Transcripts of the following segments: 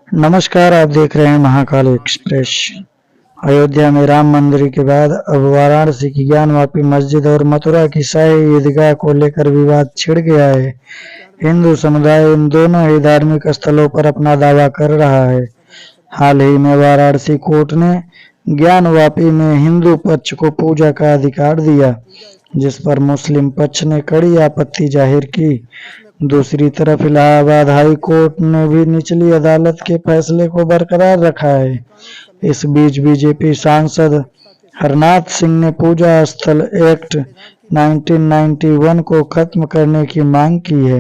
नमस्कार, आप देख रहे हैं महाकाल एक्सप्रेस। अयोध्या में राम मंदिर के बाद अब वाराणसी की ज्ञानवापी मस्जिद और मथुरा की शाही ईदगाह को लेकर विवाद छिड़ गया है। हिंदू समुदाय इन दोनों ही धार्मिक स्थलों पर अपना दावा कर रहा है। हाल ही में वाराणसी कोर्ट ने ज्ञानवापी में हिंदू पक्ष को पूजा का अधिकार दिया, जिस पर मुस्लिम पक्ष ने कड़ी आपत्ति जाहिर की। दूसरी तरफ इलाहाबाद हाई कोर्ट ने भी निचली अदालत के फैसले को बरकरार रखा है। इस बीच बीजेपी सांसद हरनाथ सिंह ने पूजा स्थल एक्ट 1991 को खत्म करने की मांग की है।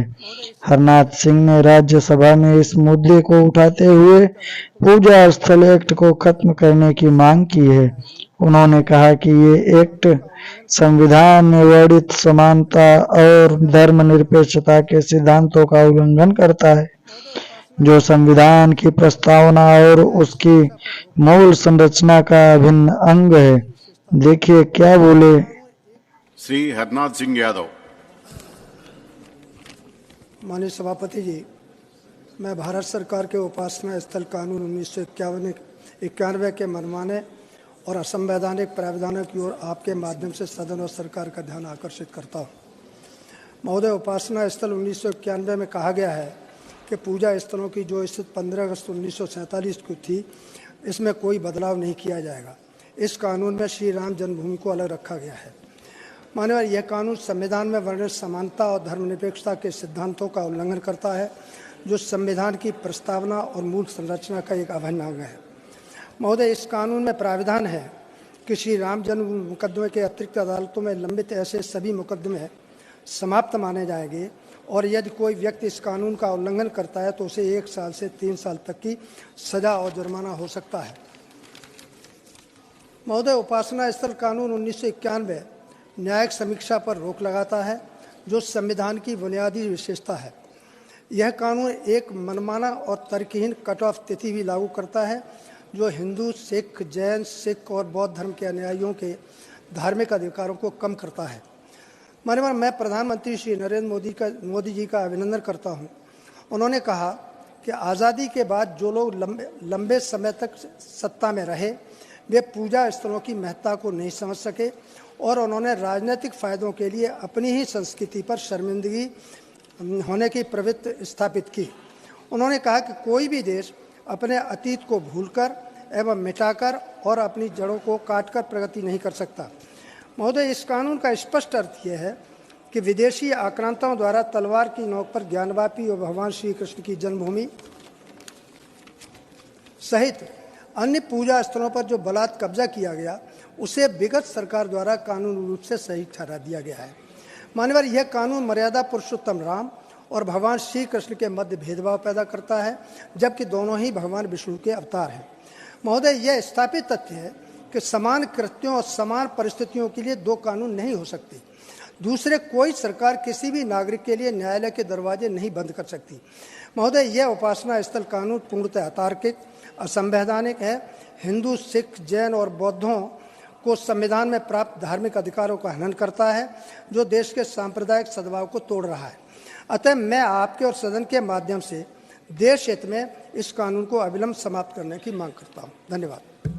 हरनाथ सिंह ने राज्यसभा में इस मुद्दे को उठाते हुए पूजा स्थल एक्ट को खत्म करने की मांग की है। उन्होंने कहा कि ये एक्ट संविधान में वर्णित समानता और धर्मनिरपेक्षता के सिद्धांतों का उल्लंघन करता है, जो संविधान की प्रस्तावना और उसकी मूल संरचना का अभिन्न अंग है। देखिए क्या बोले श्री हरनाथ सिंह यादव। माननीय सभापति जी, मैं भारत सरकार के उपासना स्थल कानून 1991 के मनमाने और असंवैधानिक प्रावधानों की ओर आपके माध्यम से सदन और सरकार का ध्यान आकर्षित करता हूँ। महोदय, उपासना स्थल 1991 में कहा गया है कि पूजा स्थलों की जो स्थिति 15 अगस्त 1947 को थी, इसमें कोई बदलाव नहीं किया जाएगा। इस कानून में श्री राम जन्मभूमि को अलग रखा गया है। माननीय, यह कानून संविधान में वर्णित समानता और धर्मनिरपेक्षता के सिद्धांतों का उल्लंघन करता है, जो संविधान की प्रस्तावना और मूल संरचना का एक अभिन्न अंग है। महोदय, इस कानून में प्राविधान है कि श्री राम जन्म मुकदमे के अतिरिक्त अदालतों में लंबित ऐसे सभी मुकदमे समाप्त माने जाएंगे और यदि कोई व्यक्ति इस कानून का उल्लंघन करता है तो उसे 1 साल से 3 साल तक की सजा और जुर्माना हो सकता है। महोदय, उपासना स्थल कानून 1991 न्यायिक समीक्षा पर रोक लगाता है, जो संविधान की बुनियादी विशेषता है। यह कानून एक मनमाना और तर्कहीन कट ऑफ तिथि भी लागू करता है, जो हिंदू, सिख, जैन, सिख और बौद्ध धर्म के अनुयायियों के धार्मिक अधिकारों को कम करता है। माननीय, मैं प्रधानमंत्री श्री नरेंद्र मोदी जी का अभिनंदन करता हूं। उन्होंने कहा कि आज़ादी के बाद जो लोग लंबे समय तक सत्ता में रहे, वे पूजा स्थलों की महत्ता को नहीं समझ सके और उन्होंने राजनीतिक फायदों के लिए अपनी ही संस्कृति पर शर्मिंदगी होने की प्रवृत्ति स्थापित की। उन्होंने कहा कि कोई भी देश अपने अतीत को भूलकर एवं मिटाकर और अपनी जड़ों को काटकर प्रगति नहीं कर सकता। महोदय, इस कानून का स्पष्ट अर्थ यह है कि विदेशी आक्रांताओं द्वारा तलवार की नोक पर ज्ञानवापी और भगवान श्री कृष्ण की जन्मभूमि सहित अन्य पूजा स्थलों पर जो बलात् कब्जा किया गया, उसे विगत सरकार द्वारा कानूनी रूप से सही ठहरा दिया गया है। माननीय, यह कानून मर्यादा पुरुषोत्तम राम और भगवान श्री कृष्ण के मध्य भेदभाव पैदा करता है, जबकि दोनों ही भगवान विष्णु के अवतार हैं। महोदय, यह स्थापित तथ्य है कि समान कृत्यों और समान परिस्थितियों के लिए 2 कानून नहीं हो सकते। दूसरे, कोई सरकार किसी भी नागरिक के लिए न्यायालय के दरवाजे नहीं बंद कर सकती। महोदय, यह उपासना स्थल कानून पूर्णतः अतार्किक, असंवैधानिक है। हिंदू, सिख, जैन और बौद्धों को संविधान में प्राप्त धार्मिक अधिकारों का हनन करता है, जो देश के सांप्रदायिक सद्भाव को तोड़ रहा है। अतः मैं आपके और सदन के माध्यम से देश हित में इस कानून को अविलंब समाप्त करने की मांग करता हूँ। धन्यवाद।